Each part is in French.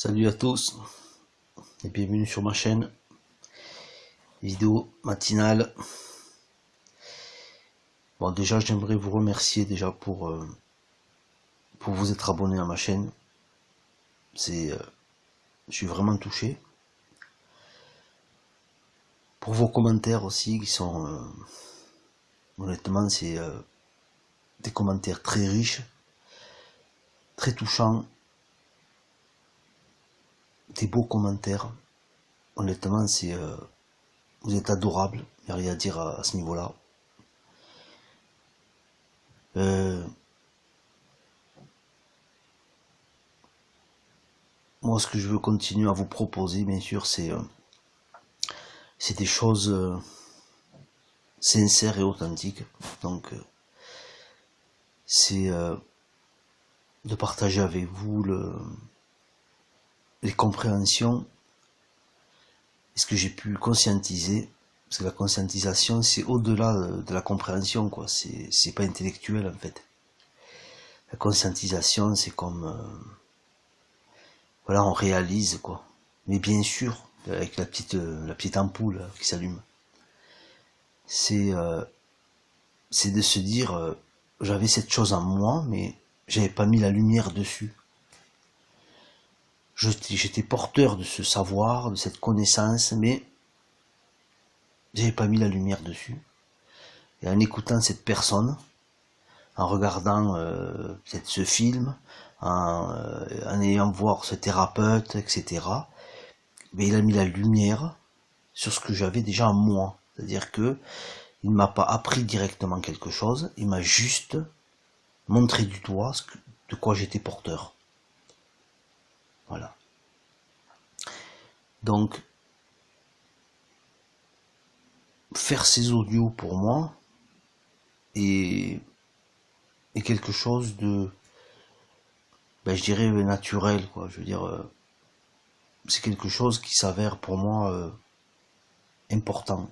Salut à tous et bienvenue sur ma chaîne, vidéo matinale. Bon, déjà j'aimerais vous remercier déjà pour vous être abonné à ma chaîne. Je suis vraiment touché. Pour vos commentaires aussi qui sont, honnêtement c'est des commentaires très riches, très touchants, des beaux commentaires. Honnêtement vous êtes adorables, il n'y a rien à dire à ce niveau-là. Moi, ce que je veux continuer à vous proposer, bien sûr, c'est des choses sincères et authentiques. Donc, c'est de partager avec vous les compréhensions et ce que j'ai pu conscientiser. Parce que la conscientisation, c'est au-delà de la compréhension, quoi. C'est pas intellectuel, en fait. La conscientisation, c'est comme voilà, on réalise, quoi. Mais bien sûr, avec la petite ampoule qui s'allume. C'est de se dire, j'avais cette chose en moi, mais j'avais pas mis la lumière dessus. J'étais porteur de ce savoir, de cette connaissance, mais j'avais pas mis la lumière dessus. Et en écoutant cette personne, en regardant peut-être ce film, en ayant voir ce thérapeute, etc., mais il a mis la lumière sur ce que j'avais déjà en moi. C'est-à-dire que il ne m'a pas appris directement quelque chose, il m'a juste montré du doigt de quoi j'étais porteur. Voilà. Donc, faire ces audios pour moi est quelque chose de, je dirais naturel, quoi. Je veux dire, c'est quelque chose qui s'avère pour moi important.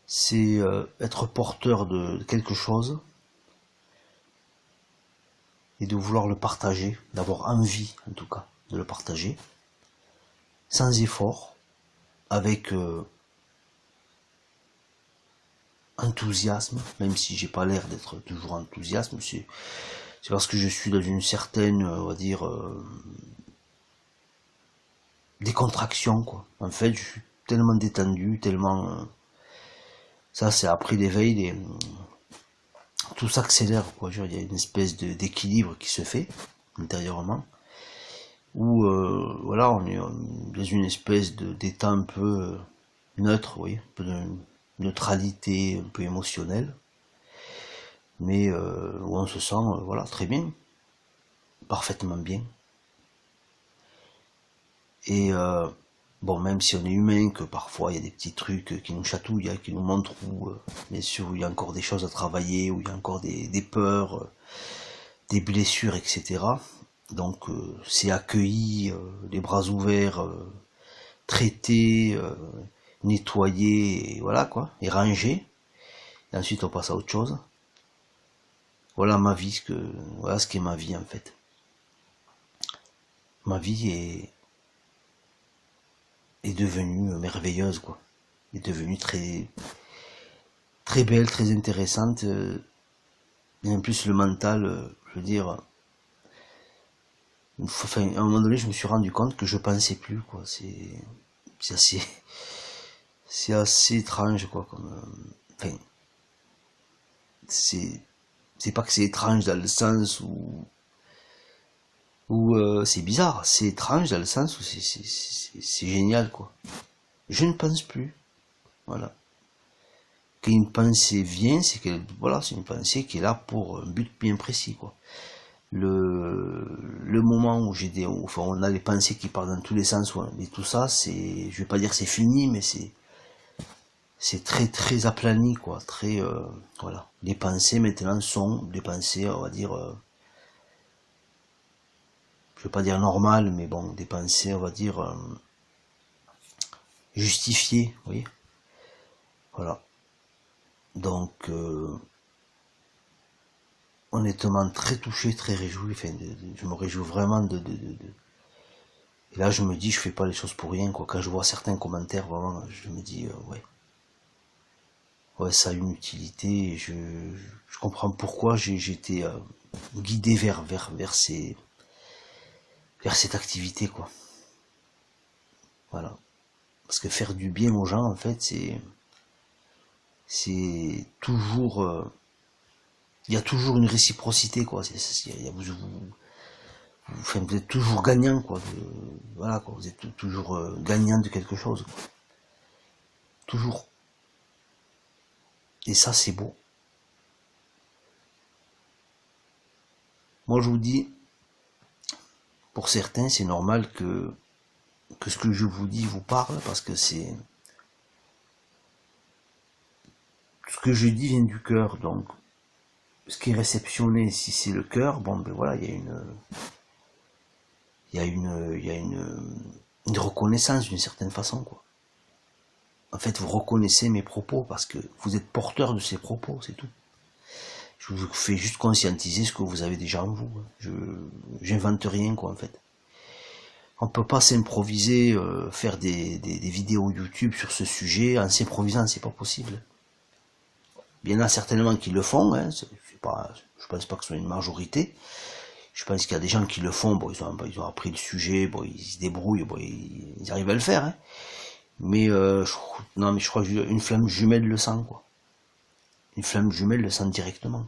C'est être porteur de quelque chose et de vouloir le partager, d'avoir envie en tout cas de le partager, sans effort, avec enthousiasme, même si j'ai pas l'air d'être toujours enthousiaste, c'est parce que je suis dans une certaine, on va dire, décontraction, quoi. En fait, je suis tellement détendu, tellement... ça, c'est après l'éveil, tout s'accélère, quoi. Il y a une espèce d'équilibre qui se fait, intérieurement, où, voilà, on est dans une espèce d'état un peu neutre, oui, un peu de neutralité, un peu émotionnelle, mais où on se sent, voilà, très bien, parfaitement bien. Et bon, même si on est humain, que parfois il y a des petits trucs qui nous chatouillent, qui nous montrent où, bien sûr, où il y a encore des choses à travailler, où il y a encore des peurs, des blessures, etc. Donc c'est accueilli, les bras ouverts, traité, nettoyé, et voilà quoi, et rangé. Et ensuite on passe à autre chose. Voilà ma vie, voilà ce qu'est ma vie en fait. Ma vie est devenue merveilleuse, quoi. Est devenue très très belle, très intéressante. Et en plus le mental, je veux dire, enfin, à un moment donné je me suis rendu compte que je pensais plus, quoi. C'est assez c'est assez étrange, quoi, comme enfin, c'est pas que c'est étrange dans le sens où c'est bizarre, c'est étrange dans le sens où c'est génial, quoi. Je ne pense plus, voilà. Quand une pensée vient, c'est qu'elle, voilà, c'est une pensée qui est là pour un but bien précis, quoi. Le moment où enfin, on a les pensées qui partent dans tous les sens, ouais, mais tout ça, je vais pas dire c'est fini, mais c'est très très aplani, quoi, très, voilà. Les pensées maintenant sont des pensées, on va dire, je vais pas dire normales, mais bon, des pensées, on va dire, justifiées, oui, voilà. Donc, honnêtement très touché, très réjoui. Enfin, je me réjouis vraiment Et là, je me dis, je fais pas les choses pour rien, quoi. Quand je vois certains commentaires, vraiment, je me dis, ouais, ça a une utilité. Et je comprends pourquoi j'ai été guidé vers cette activité, quoi. Voilà. Parce que faire du bien aux gens, en fait, c'est toujours, il y a toujours une réciprocité, quoi. Enfin, vous êtes toujours gagnant, quoi. Voilà, quoi. Vous êtes toujours gagnant de quelque chose, quoi. Toujours. Et ça, c'est beau. Moi, je vous dis, pour certains, c'est normal que ce que je vous dis vous parle, parce que c'est ce que je dis vient du cœur. Donc, ce qui est réceptionné, si c'est le cœur, bon, ben voilà, il y a une reconnaissance d'une certaine façon, quoi. En fait, vous reconnaissez mes propos parce que vous êtes porteur de ces propos, c'est tout. Je vous fais juste conscientiser ce que vous avez déjà en vous. J'invente rien, quoi, en fait. On peut pas s'improviser, faire des vidéos YouTube sur ce sujet en s'improvisant, c'est pas possible. Il y en a certainement qui le font, hein, je pense pas que ce soit une majorité. Je pense qu'il y a des gens qui le font, bon, ils ont appris le sujet, bon, ils se débrouillent, bon, ils arrivent à le faire, hein. Mais, non, mais je crois qu'une flamme jumelle le sent, quoi. Une flamme jumelle le sent directement.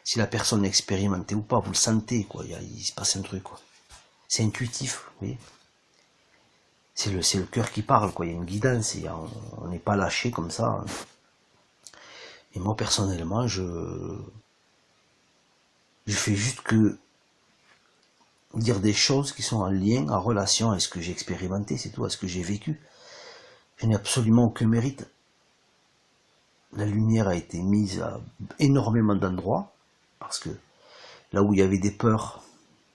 Si la personne est expérimentée ou pas, vous le sentez, quoi. Il se passe un truc, quoi. C'est intuitif, vous voyez. C'est le cœur qui parle, quoi. Il y a une guidance, on n'est pas lâché comme ça. Et moi, personnellement, je fais juste que dire des choses qui sont en lien, en relation avec ce que j'ai expérimenté, c'est tout, à ce que j'ai vécu. Je n'ai absolument aucun mérite. La lumière a été mise à énormément d'endroits, parce que là où il y avait des peurs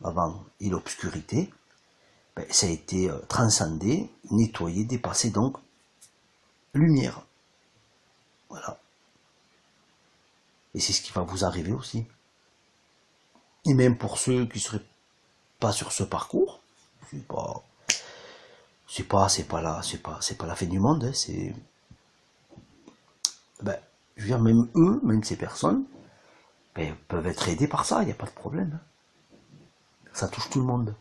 avant et l'obscurité, ben, ça a été transcendé, nettoyé, dépassé, donc lumière. Voilà. Et c'est ce qui va vous arriver aussi. Et même pour ceux qui seraient pas sur ce parcours, c'est pas la fin du monde, hein, ben, je veux dire, même eux, même ces personnes, ben, peuvent être aidés par ça, il n'y a pas de problème. Ça touche tout le monde.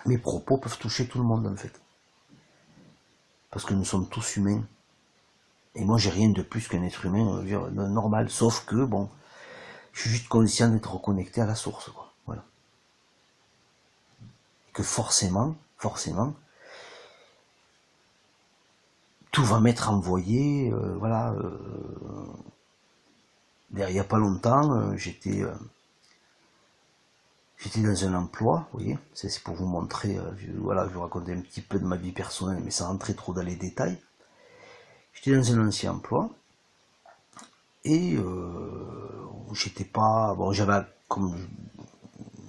Mes propos peuvent toucher tout le monde, en fait. Parce que nous sommes tous humains. Et moi, j'ai rien de plus qu'un être humain normal, sauf que, bon, je suis juste conscient d'être reconnecté à la source, quoi. Voilà. Et que forcément, tout va m'être envoyé, voilà. Il n'y a pas longtemps, j'étais dans un emploi, vous voyez, c'est pour vous montrer, voilà, je vous racontais un petit peu de ma vie personnelle, mais sans rentrer trop dans les détails. J'étais dans un ancien emploi, et j'étais pas, bon, j'avais comme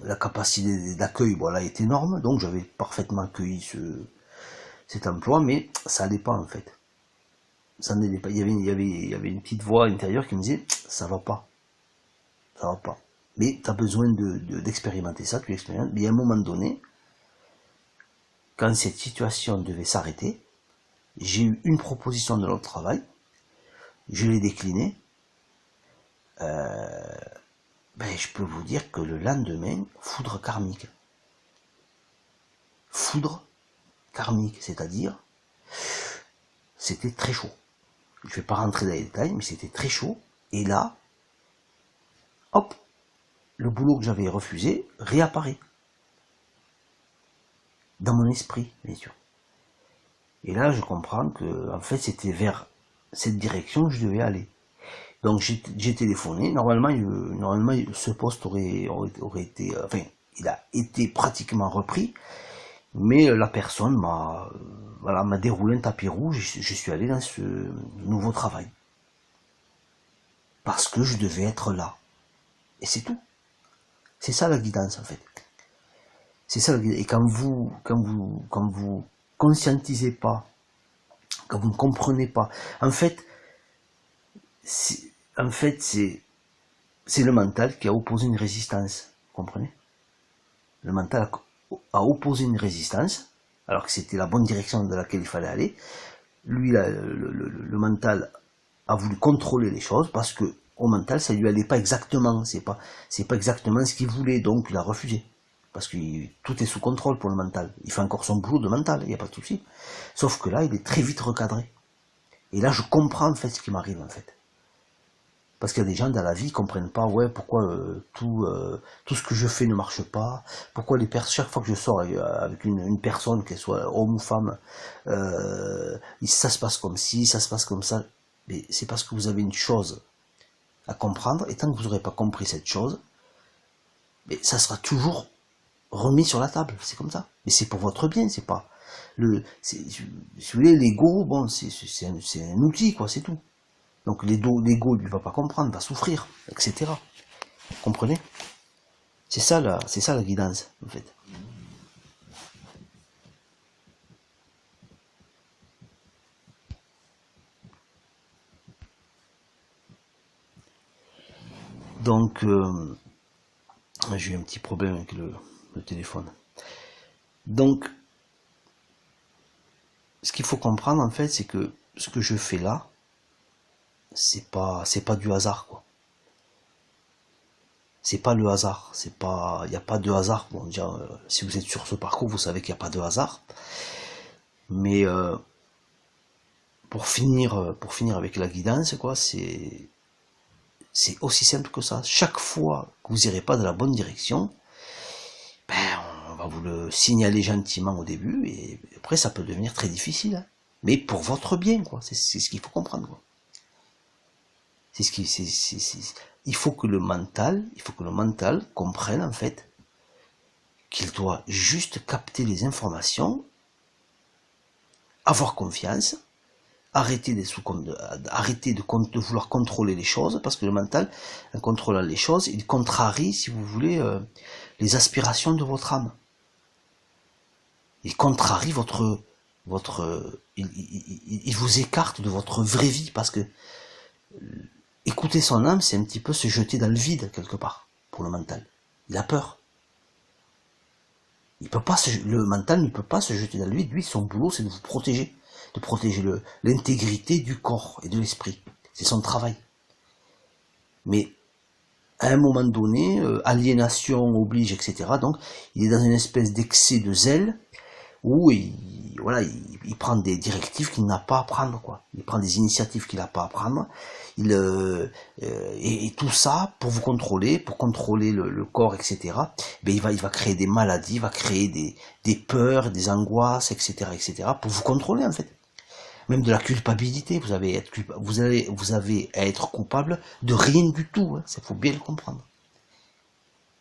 la capacité d'accueil, voilà, est énorme, donc j'avais parfaitement accueilli cet emploi, mais ça allait pas en fait. Ça n'allait pas. Il y avait une petite voix intérieure qui me disait, ça va pas, ça va pas. Mais tu as besoin d'expérimenter ça, tu l'expérimentes. Mais à un moment donné, quand cette situation devait s'arrêter, j'ai eu une proposition de notre travail, je l'ai déclinée, ben, je peux vous dire que le lendemain, foudre karmique. Foudre karmique, c'est-à-dire, c'était très chaud. Je ne vais pas rentrer dans les détails, mais c'était très chaud. Et là, hop, le boulot que j'avais refusé réapparaît. Dans mon esprit, bien sûr. Et là, je comprends que, en fait, c'était vers cette direction que je devais aller. Donc, j'ai téléphoné. Normalement, ce poste aurait été, enfin, il a été pratiquement repris. Mais la personne m'a déroulé un tapis rouge et je suis allé dans ce nouveau travail. Parce que je devais être là. Et c'est tout. C'est ça la guidance, en fait. C'est ça la guidance. Et quand vous conscientisez pas, quand vous ne comprenez pas, en fait, c'est c'est le mental qui a opposé une résistance, vous comprenez? Le mental a opposé une résistance, alors que c'était la bonne direction dans laquelle il fallait aller. Lui, le mental a voulu contrôler les choses, parce que au mental, ça lui allait pas exactement, c'est pas exactement ce qu'il voulait, donc il a refusé. Parce que tout est sous contrôle pour le mental. Il fait encore son boulot de mental, il n'y a pas de souci. Sauf que là, il est très vite recadré. Et là, je comprends en fait ce qui m'arrive en fait. Parce qu'il y a des gens dans la vie qui comprennent pas, ouais, pourquoi tout ce que je fais ne marche pas, pourquoi chaque fois que je sors avec une personne, qu'elle soit homme ou femme, ça se passe comme ci, ça se passe comme ça. Mais c'est parce que vous avez une chose à comprendre, et tant que vous n'aurez pas compris cette chose, mais ça sera toujours remis sur la table, c'est comme ça. Mais c'est pour votre bien, c'est pas si vous voulez, l'ego, bon, c'est un outil, quoi, c'est tout. Donc l'ego, il va pas comprendre, va souffrir, etc. Vous comprenez? C'est ça la guidance, en fait. Donc, j'ai eu un petit problème avec le téléphone. Donc, ce qu'il faut comprendre, en fait, c'est que ce que je fais là, c'est pas du hasard, quoi. C'est pas le hasard, il n'y a pas de hasard. Bon, déjà, si vous êtes sur ce parcours, vous savez qu'il n'y a pas de hasard. Mais pour finir avec la guidance, quoi, c'est aussi simple que ça. Chaque fois que vous n'irez pas dans la bonne direction, ben, on va vous le signaler gentiment au début, et après ça peut devenir très difficile. Hein. Mais pour votre bien, quoi. C'est ce qu'il faut comprendre, quoi. Il faut que le mental comprenne, en fait, qu'il doit juste capter les informations, avoir confiance, arrêter de vouloir contrôler les choses, parce que le mental, en contrôlant les choses, il contrarie, si vous voulez, les aspirations de votre âme. Il contrarie il vous écarte de votre vraie vie, parce que écouter son âme, c'est un petit peu se jeter dans le vide, quelque part, pour le mental. Il a peur. Le mental ne peut pas se jeter dans le vide. Lui, son boulot, c'est de vous protéger. De protéger l'intégrité du corps et de l'esprit. C'est son travail. Mais, à un moment donné, aliénation oblige, etc. Donc, il est dans une espèce d'excès de zèle, où il prend des directives qu'il n'a pas à prendre, quoi. Il prend des initiatives qu'il n'a pas à prendre. Et tout ça pour vous contrôler, pour contrôler le corps, etc. Ben il va créer des maladies, il va créer des peurs, des angoisses, etc., pour vous contrôler, en fait. Même de la culpabilité, vous avez à être coupable de rien du tout, hein. Ça faut bien le comprendre.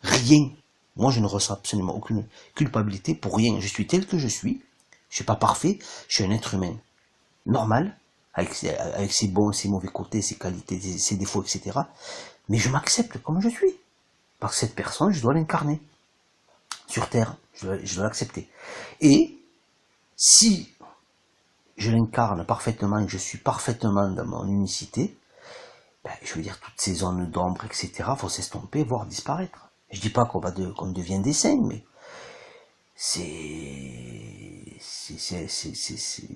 Rien. Moi, je ne ressens absolument aucune culpabilité pour rien. Je suis tel que je suis. Je suis pas parfait. Je suis un être humain normal, avec ses bons, ses mauvais côtés, ses qualités, ses défauts, etc. Mais je m'accepte comme je suis. Parce que cette personne, je dois l'incarner. Sur Terre, je dois l'accepter. Et si je l'incarne parfaitement, que je suis parfaitement dans mon unicité, ben, je veux dire, toutes ces zones d'ombre, etc., vont s'estomper, voire disparaître. Je dis pas qu'on devient des saints, mais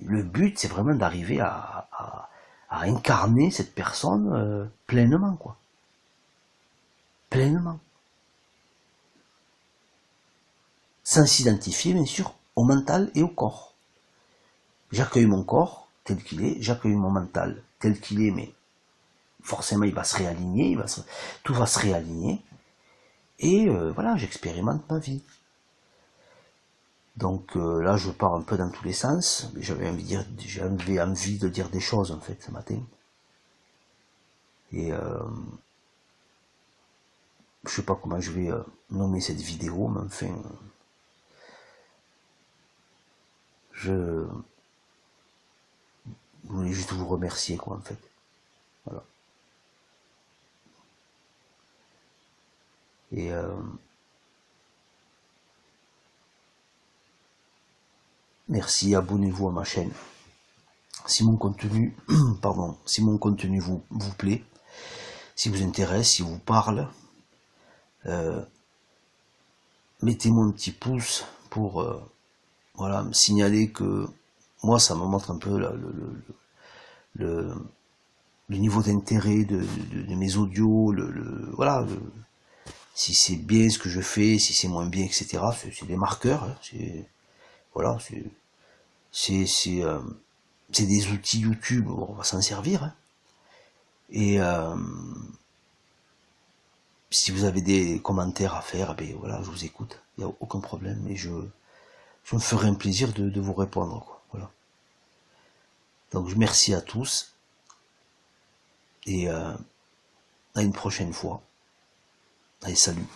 le but, c'est vraiment d'arriver à incarner cette personne pleinement, quoi. Pleinement. Sans s'identifier, bien sûr, au mental et au corps. J'accueille mon corps tel qu'il est, j'accueille mon mental tel qu'il est, mais forcément, il va se réaligner, tout va se réaligner. Et voilà, j'expérimente ma vie. Donc là, je pars un peu dans tous les sens. J'avais envie de dire des choses, en fait, ce matin. Et je sais pas comment je vais nommer cette vidéo, mais enfin, je voulais juste vous remercier, quoi, en fait. Voilà. Et merci, abonnez-vous à ma chaîne. Si mon contenu, si mon contenu vous plaît, si vous intéresse, si vous parle, mettez-moi un petit pouce pour voilà, me signaler que moi ça me montre un peu le niveau d'intérêt de mes audios, voilà, si c'est bien ce que je fais, si c'est moins bien, etc. C'est des marqueurs, hein, voilà, c'est des outils YouTube, on va s'en servir, hein. Et si vous avez des commentaires à faire, ben voilà, je vous écoute, il n'y a aucun problème, et je me ferai un plaisir de vous répondre, quoi. Voilà. Donc merci à tous, et à une prochaine fois. Allez, salut.